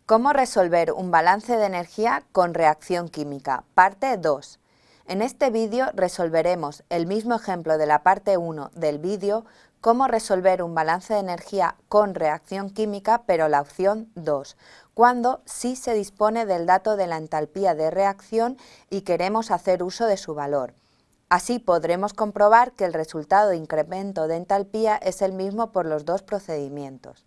¿Cómo resolver un balance de energía con reacción química? Parte 2. En este vídeo resolveremos el mismo ejemplo de la parte 1 del vídeo, cómo resolver un balance de energía con reacción química, pero la opción 2, cuando sí se dispone del dato de la entalpía de reacción y queremos hacer uso de su valor. Así podremos comprobar que el resultado de incremento de entalpía es el mismo por los dos procedimientos.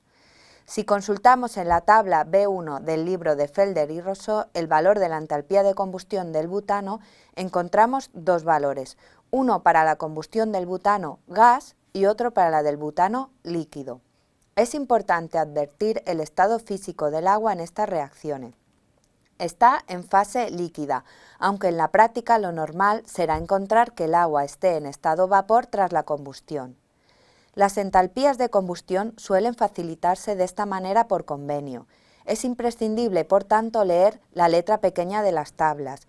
Si consultamos en la tabla B1 del libro de Felder y Rousseau el valor de la entalpía de combustión del butano, encontramos dos valores, uno para la combustión del butano gas y otro para la del butano líquido. Es importante advertir el estado físico del agua en estas reacciones. Está en fase líquida, aunque en la práctica lo normal será encontrar que el agua esté en estado vapor tras la combustión. Las entalpías de combustión suelen facilitarse de esta manera por convenio. Es imprescindible, por tanto, leer la letra pequeña de las tablas.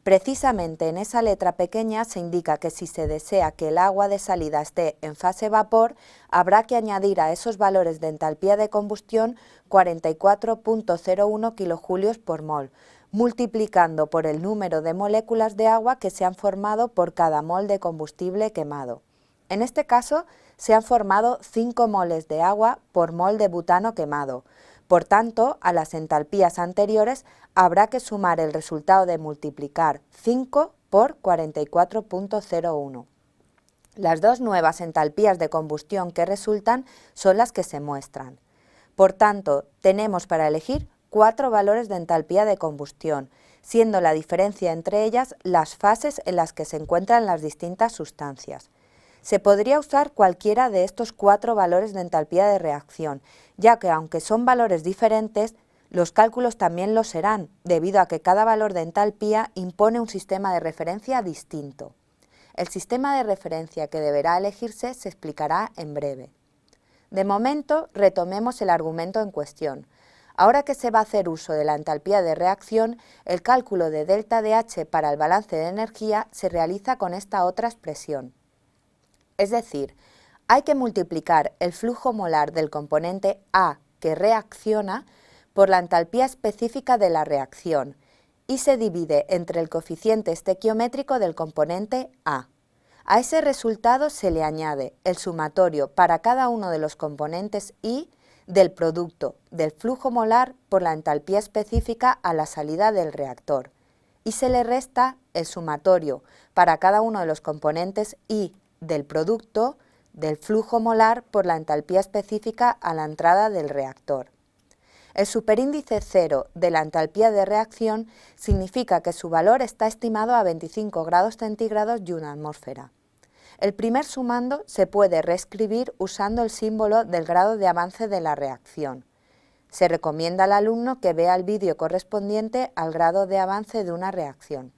Precisamente en esa letra pequeña se indica que si se desea que el agua de salida esté en fase vapor, habrá que añadir a esos valores de entalpía de combustión 44.01 kilojulios por mol, multiplicando por el número de moléculas de agua que se han formado por cada mol de combustible quemado. En este caso, se han formado 5 moles de agua por mol de butano quemado. Por tanto, a las entalpías anteriores habrá que sumar el resultado de multiplicar 5 por 44.01. Las dos nuevas entalpías de combustión que resultan son las que se muestran. Por tanto, tenemos para elegir 4 valores de entalpía de combustión, siendo la diferencia entre ellas las fases en las que se encuentran las distintas sustancias. Se podría usar cualquiera de estos 4 valores de entalpía de reacción, ya que aunque son valores diferentes, los cálculos también lo serán, debido a que cada valor de entalpía impone un sistema de referencia distinto. El sistema de referencia que deberá elegirse se explicará en breve. De momento, retomemos el argumento en cuestión. Ahora que se va a hacer uso de la entalpía de reacción, el cálculo de delta de H para el balance de energía se realiza con esta otra expresión. Es decir, hay que multiplicar el flujo molar del componente A que reacciona por la entalpía específica de la reacción y se divide entre el coeficiente estequiométrico del componente A. A ese resultado se le añade el sumatorio para cada uno de los componentes I del producto del flujo molar por la entalpía específica a la salida del reactor y se le resta el sumatorio para cada uno de los componentes I del producto del flujo molar por la entalpía específica a la entrada del reactor. El superíndice cero de la entalpía de reacción significa que su valor está estimado a 25 grados centígrados y una atmósfera. El primer sumando se puede reescribir usando el símbolo del grado de avance de la reacción. Se recomienda al alumno que vea el vídeo correspondiente al grado de avance de una reacción.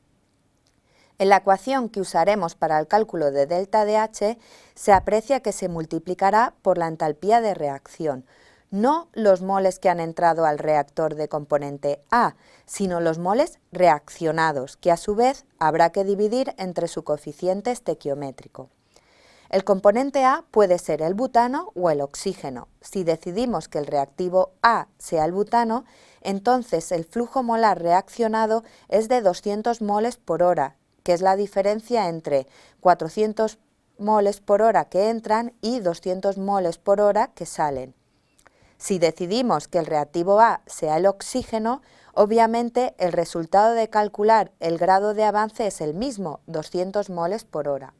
En la ecuación que usaremos para el cálculo de delta de H se aprecia que se multiplicará por la entalpía de reacción, no los moles que han entrado al reactor de componente A, sino los moles reaccionados, que a su vez habrá que dividir entre su coeficiente estequiométrico. El componente A puede ser el butano o el oxígeno. Si decidimos que el reactivo A sea el butano, entonces el flujo molar reaccionado es de 200 moles por hora, que es la diferencia entre 400 moles por hora que entran y 200 moles por hora que salen. Si decidimos que el reactivo A sea el oxígeno, obviamente el resultado de calcular el grado de avance es el mismo, 200 moles por hora.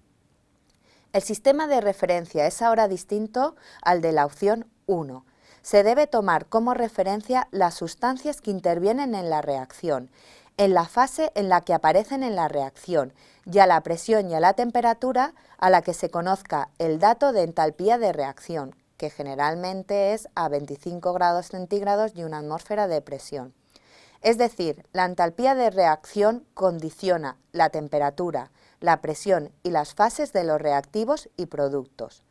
El sistema de referencia es ahora distinto al de la opción 1. Se debe tomar como referencia las sustancias que intervienen en la reacción, en la fase en la que aparecen en la reacción, y a la presión y a la temperatura a la que se conozca el dato de entalpía de reacción, que generalmente es a 25 grados centígrados y una atmósfera de presión. Es decir, la entalpía de reacción condiciona la temperatura, la presión y las fases de los reactivos y productos.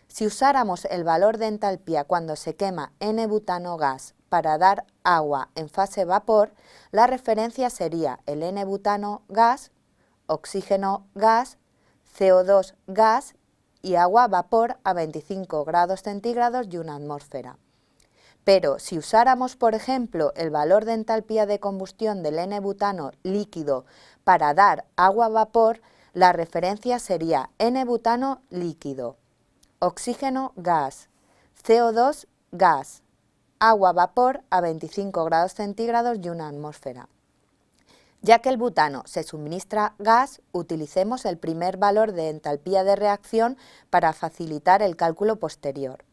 Si usáramos el valor de entalpía cuando se quema N-butano gas para dar agua en fase vapor, la referencia sería el N-butano gas, oxígeno gas, CO2 gas y agua vapor a 25 grados centígrados y una atmósfera. Pero si usáramos, por ejemplo, el valor de entalpía de combustión del N-butano líquido para dar agua-vapor, la referencia sería N-butano líquido, oxígeno gas, CO2 gas, agua-vapor a 25 grados centígrados y una atmósfera. Ya que el butano se suministra gas, utilicemos el primer valor de entalpía de reacción para facilitar el cálculo posterior.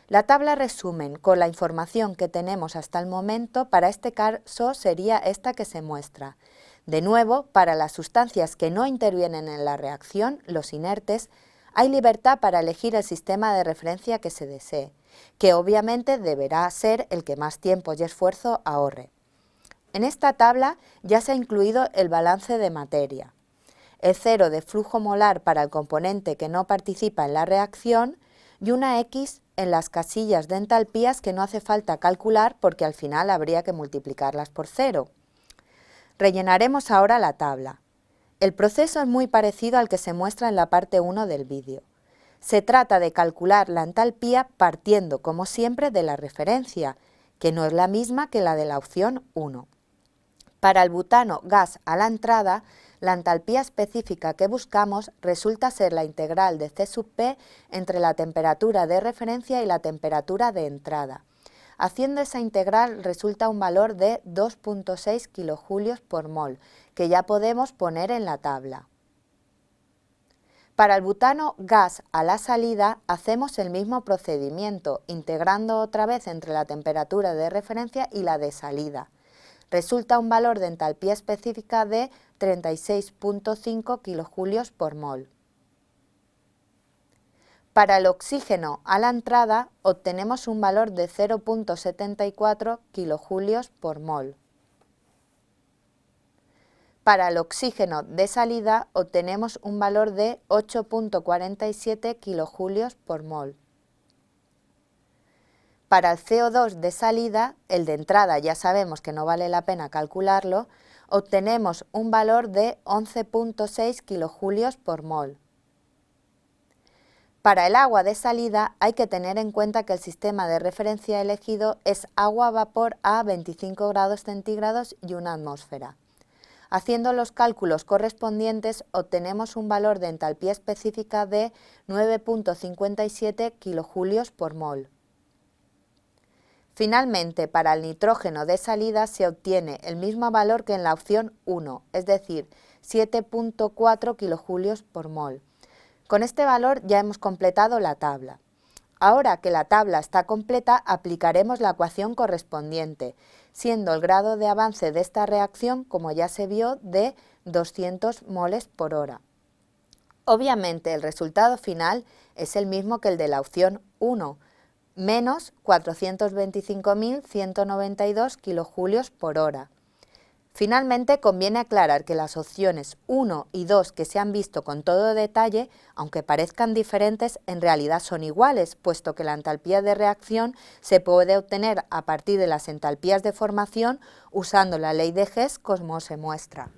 La tabla resumen con la información que tenemos hasta el momento para este caso sería esta que se muestra. De nuevo, para las sustancias que no intervienen en la reacción, los inertes, hay libertad para elegir el sistema de referencia que se desee, que obviamente deberá ser el que más tiempo y esfuerzo ahorre. En esta tabla ya se ha incluido el balance de materia, el cero de flujo molar para el componente que no participa en la reacción y una X en las casillas de entalpías que no hace falta calcular porque al final habría que multiplicarlas por cero. Rellenaremos ahora la tabla. El proceso es muy parecido al que se muestra en la parte 1 del vídeo. Se trata de calcular la entalpía partiendo, como siempre, de la referencia, que no es la misma que la de la opción 1. Para el butano gas a la entrada, la entalpía específica que buscamos resulta ser la integral de C sub P entre la temperatura de referencia y la temperatura de entrada. Haciendo esa integral resulta un valor de 2,6 kilojulios por mol, que ya podemos poner en la tabla. Para el butano gas a la salida hacemos el mismo procedimiento, integrando otra vez entre la temperatura de referencia y la de salida. Resulta un valor de entalpía específica de 36,5 kilojulios por mol. Para el oxígeno a la entrada obtenemos un valor de 0,74 kilojulios por mol. Para el oxígeno de salida obtenemos un valor de 8,47 kilojulios por mol. Para el CO2 de salida, el de entrada ya sabemos que no vale la pena calcularlo, obtenemos un valor de 11,6 kilojulios por mol. Para el agua de salida hay que tener en cuenta que el sistema de referencia elegido es agua-vapor a 25 grados centígrados y una atmósfera. Haciendo los cálculos correspondientes obtenemos un valor de entalpía específica de 9,57 kilojulios por mol. Finalmente, para el nitrógeno de salida se obtiene el mismo valor que en la opción 1, es decir, 7,4 kilojulios por mol. Con este valor ya hemos completado la tabla. Ahora que la tabla está completa, aplicaremos la ecuación correspondiente, siendo el grado de avance de esta reacción, como ya se vio, de 200 moles por hora. Obviamente el resultado final es el mismo que el de la opción 1, menos 425.192 kilojulios por hora. Finalmente, conviene aclarar que las opciones 1 y 2 que se han visto con todo detalle, aunque parezcan diferentes, en realidad son iguales, puesto que la entalpía de reacción se puede obtener a partir de las entalpías de formación usando la ley de Hess como se muestra.